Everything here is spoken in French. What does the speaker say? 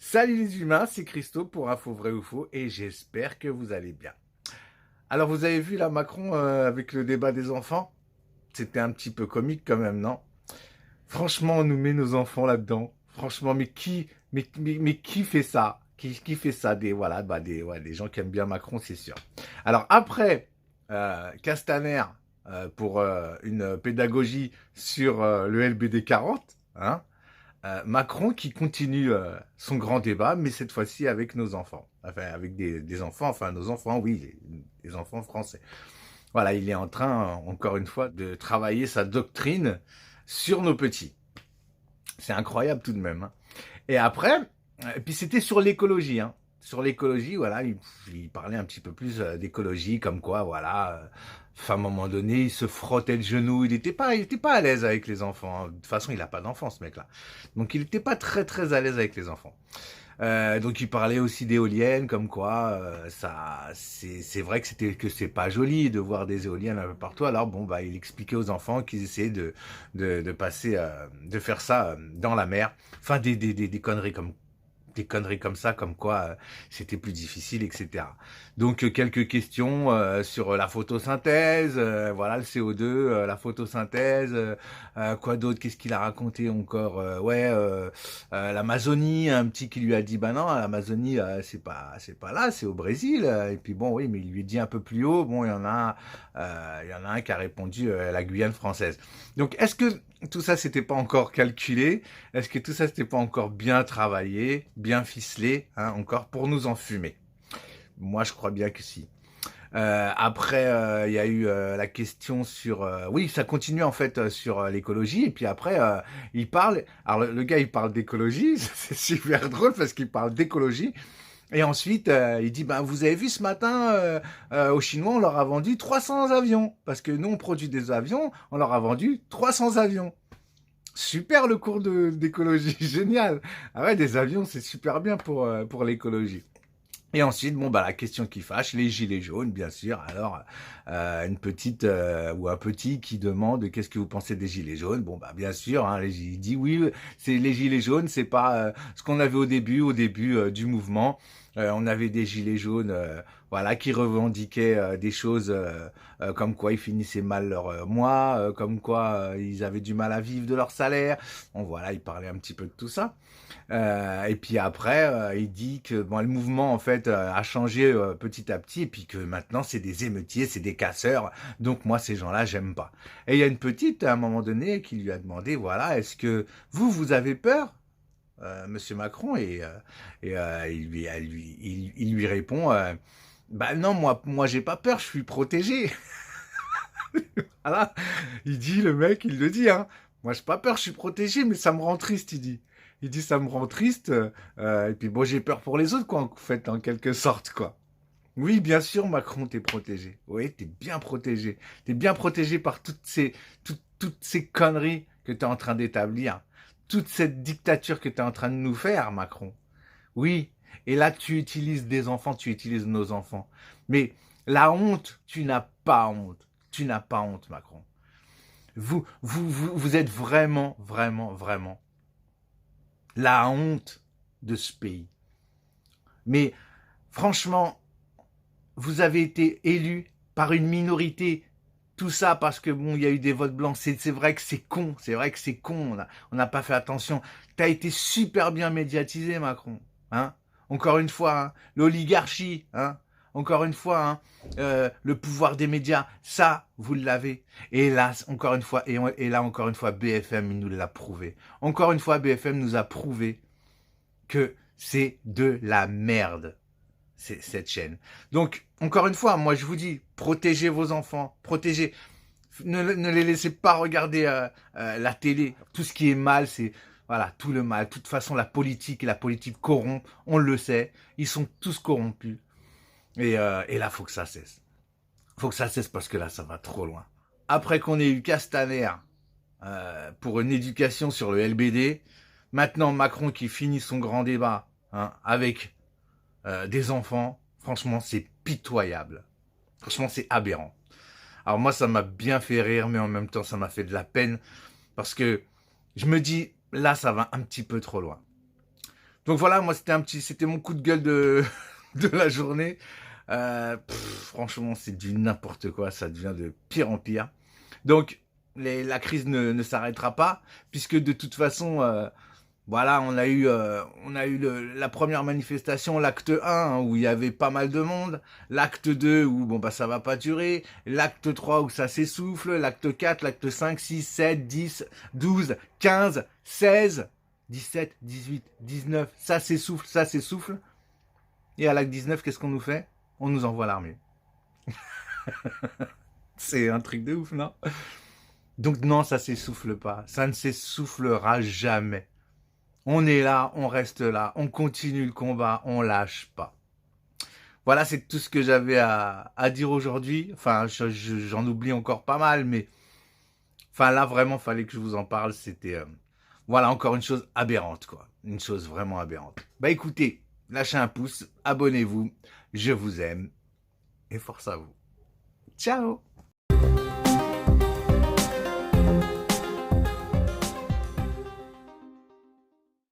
Salut les humains, c'est Christo pour Info Vrai ou Faux et j'espère que vous allez bien. Alors vous avez vu là Macron avec le débat des enfants? C'était un petit peu comique quand même, non? Franchement, on nous met nos enfants là-dedans. Franchement, mais qui fait ça? Qui fait ça? Des gens qui aiment bien Macron, c'est sûr. Alors après, Castaner pour une pédagogie sur le LBD 40, hein? Macron qui continue son grand débat, mais cette fois-ci avec nos enfants. Enfin, avec des enfants, enfin nos enfants, oui, des enfants français. Voilà, il est en train, encore une fois, de travailler sa doctrine sur nos petits. C'est incroyable tout de même, hein. Et après, et puis c'était sur l'écologie, hein. Sur l'écologie, voilà, il parlait un petit peu plus d'écologie, comme quoi, voilà, à un moment donné, il se frottait le genou, il était pas à l'aise avec les enfants, hein. De toute façon, il a pas d'enfant, ce mec-là. Donc, il était pas très à l'aise avec les enfants. Donc, il parlait aussi d'éoliennes, comme quoi, c'est vrai que c'est pas joli de voir des éoliennes un peu partout. Alors, bon, bah, il expliquait aux enfants qu'ils essayaient de passer, de faire ça dans la mer. Enfin, des conneries comme ça, comme quoi c'était plus difficile, etc. Donc quelques questions sur la photosynthèse, voilà le CO2, la photosynthèse, quoi d'autre, qu'est-ce qu'il a raconté encore, l'Amazonie, un petit qui lui a dit bah non, l'Amazonie c'est pas là, c'est au Brésil. Et puis bon oui, mais il lui dit un peu plus haut, bon il y en a un qui a répondu la Guyane française. Donc est-ce que tout ça c'était pas encore calculé? Est-ce que tout ça, c'était pas encore bien travaillé, bien ficelé, hein, encore pour nous enfumer? Moi, je crois bien que si. Après, il y a eu la question sur... oui, ça continue en fait sur l'écologie. Et puis après, il parle... Alors, le gars, il parle d'écologie. C'est super drôle parce qu'il parle d'écologie. Et ensuite, il dit, ben, vous avez vu ce matin, aux Chinois, on leur a vendu 300 avions. Parce que nous, on produit des avions, on leur a vendu 300 avions. Super le cours d'écologie, génial. Ah ouais, des avions, c'est super bien pour l'écologie. Et ensuite, bon, bah, la question qui fâche, les gilets jaunes, bien sûr. Alors, une petite ou un petit qui demande qu'est-ce que vous pensez des gilets jaunes. Bon, bah, bien sûr, hein, il dit oui, c'est les gilets jaunes, c'est pas ce qu'on avait au début du mouvement. On avait des gilets jaunes, voilà, qui revendiquaient des choses comme quoi ils finissaient mal leur mois, comme quoi ils avaient du mal à vivre de leur salaire. Bon, voilà, il parlait un petit peu de tout ça. Et puis après, il dit que bon, le mouvement en fait a changé petit à petit, et puis que maintenant c'est des émeutiers, c'est des casseurs. Donc moi ces gens-là j'aime pas. Et il y a une petite à un moment donné qui lui a demandé voilà, est-ce que vous avez peur, Monsieur Macron? Et il lui répond bah non, moi j'ai pas peur, je suis protégé. Voilà, il dit le mec, il le dit, hein. Moi j'ai pas peur, je suis protégé, mais ça me rend triste, il dit. Il dit ça me rend triste, et puis bon j'ai peur pour les autres, quoi, en fait, en quelque sorte, quoi. Oui, bien sûr, Macron, t'es protégé. Oui, t'es bien protégé. T'es bien protégé par toutes ces conneries que t'es en train d'établir. Toute cette dictature que t'es en train de nous faire, Macron. Oui, et là tu utilises des enfants, tu utilises nos enfants. Mais la honte, tu n'as pas honte. Tu n'as pas honte, Macron. Vous êtes vraiment la honte de ce pays. Mais franchement, vous avez été élu par une minorité. Tout ça parce que bon, il y a eu des votes blancs. C'est vrai que c'est con. C'est vrai que c'est con. On n'a pas fait attention. T'as été super bien médiatisé, Macron. Hein, encore une fois, hein, l'oligarchie. Hein, encore une fois, hein, le pouvoir des médias. Ça, vous l'avez. Et là, encore une fois, et là, encore une fois, BFM, il nous l'a prouvé. Encore une fois, BFM nous a prouvé que c'est de la merde, cette chaîne. Donc, encore une fois, moi je vous dis, protégez vos enfants, protégez. Ne les laissez pas regarder la télé. Tout ce qui est mal, c'est voilà, tout le mal. De toute façon, la politique et la politique corrompt, on le sait. Ils sont tous corrompus. Et là, faut que ça cesse. Faut que ça cesse parce que là, ça va trop loin. Après qu'on ait eu Castaner pour une éducation sur le LBD, maintenant Macron qui finit son grand débat hein, avec des enfants, franchement, c'est pitoyable. Franchement, c'est aberrant. Alors moi, ça m'a bien fait rire, mais en même temps, ça m'a fait de la peine parce que je me dis, là, ça va un petit peu trop loin. Donc voilà, moi c'était mon coup de gueule de, de la journée. Franchement, c'est du n'importe quoi, ça devient de pire en pire. Donc la crise ne s'arrêtera pas, puisque de toute façon, voilà, on a eu la première manifestation, l'acte 1, hein, où il y avait pas mal de monde, l'acte 2, où bon bah ça va pas durer, l'acte 3, où ça s'essouffle, l'acte 4, l'acte 5, 6, 7, 10, 12, 15, 16, 17, 18, 19, ça s'essouffle, ça s'essouffle. Et à l'acte 19, qu'est-ce qu'on nous fait? On nous envoie l'armée. C'est un truc de ouf, non? Donc non, ça s'essouffle pas. Ça ne s'essoufflera jamais. On est là, on reste là, on continue le combat, on lâche pas. Voilà, c'est tout ce que j'avais à dire aujourd'hui. Enfin, j'en oublie encore pas mal, mais enfin là, vraiment, fallait que je vous en parle. C'était, voilà, encore une chose aberrante, quoi. Une chose vraiment aberrante. Bah écoutez, lâchez un pouce, abonnez-vous, je vous aime, et force à vous. Ciao!